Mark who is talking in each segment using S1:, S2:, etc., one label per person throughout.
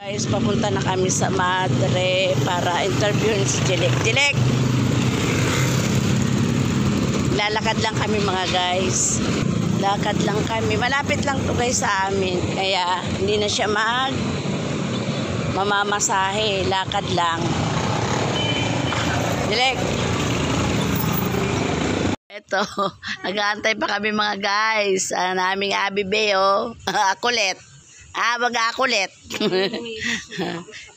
S1: Guys, papunta na kami sa Madre para interviewin si Jilek. Jilek! Lalakad lang kami mga guys. Lakad lang kami. Malapit lang to guys sa amin. Kaya hindi na siya mamamasahe. Lakad lang. Jilek! Ito, nag-aantay pa kami mga guys. Naming Abibe, oh. Kulit. Mag-akulit.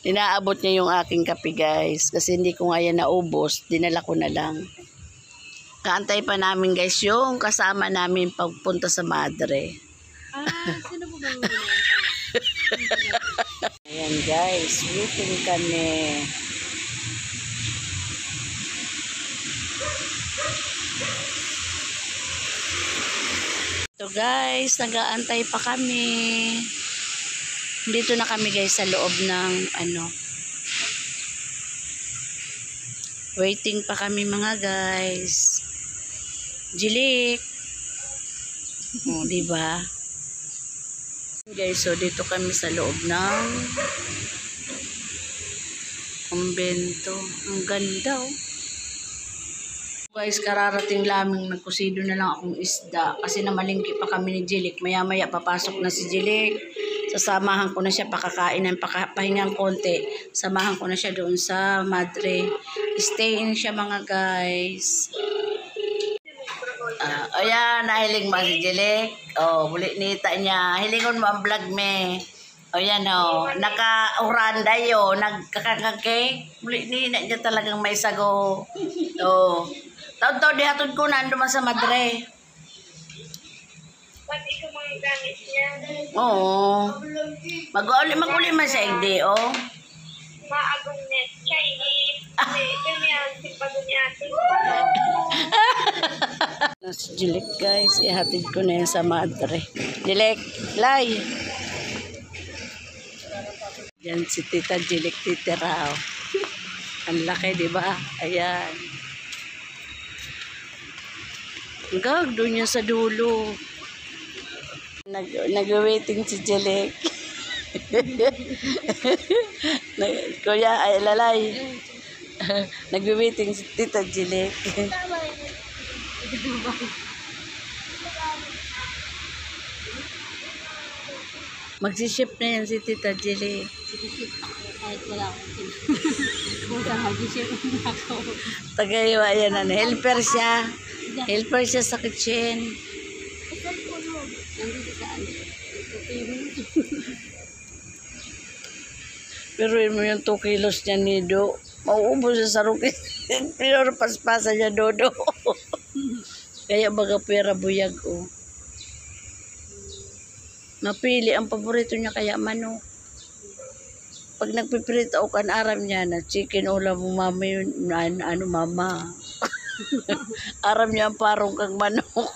S1: Inaabot niya yung aking kape guys. Kasi hindi ko nga yan naubos. Dinala ko na lang. Kaantay pa namin guys yung kasama namin pagpunta sa Madre.
S2: Sino po ba yung
S1: Ayan guys, waiting kami. Ito guys, nag-aantay pa kami. Dito na kami guys sa loob ng waiting pa kami mga guys. Jilik. Oh, di ba? Guys, so dito kami sa loob ng kumbento. Ang ganda oh. Guys, kararating lamang, nagkusido na lang akong isda kasi namalingki pa kami ni Jilik. Maya maya papasok na si Jilik. Sasamahan ko na siya pakakain ng pahingang konti. Samahan ko na siya doon sa Madre. Stay in siya mga guys. Ayan, nahiling mo si Jilik. Oh, muli nita niya. Hilingon mo ang vlog me. O yan o. Naka-uranda yun. Nagkakakake. Muli niya talagang may sago. Oh. Taon-taon dihatod ko na naman sa Madre.
S2: Pati ko mga gamit niya.
S1: Oo. Mag-uli man sa hindi, oh.
S2: Maagong net. Chinese. Kami yan. Sipago niya.
S1: Si Jilik guys. Ihatid ko na yan sa Madre. Jilik, lay. Yan si Tita Jilik titira, oh. Ang laki, di ba? Ayan. Hanggang doon niya sa dulo. Nag-waiting si Jilik. Kuya, ay lalay. Nag-waiting si Tita Jilik. Magsiship na yan si Tita Jilik.
S2: Kahit wala akong kung saan mag-share ako.
S1: Tagayo, ayan na. Helper siya. Helper siya sa kitchen.
S2: Nandito saan?
S1: Pero mo yung 2 kilos niya nido. Mauubos siya sa rukin. Pero paspasa niya dodo. Kaya baga pera buyag o. Napili ang paborito niya kaya manok. Pag nagpiprito o kan aram niya na chicken ulam mo mama yun. Mama. Aram niya ang parong kang manok.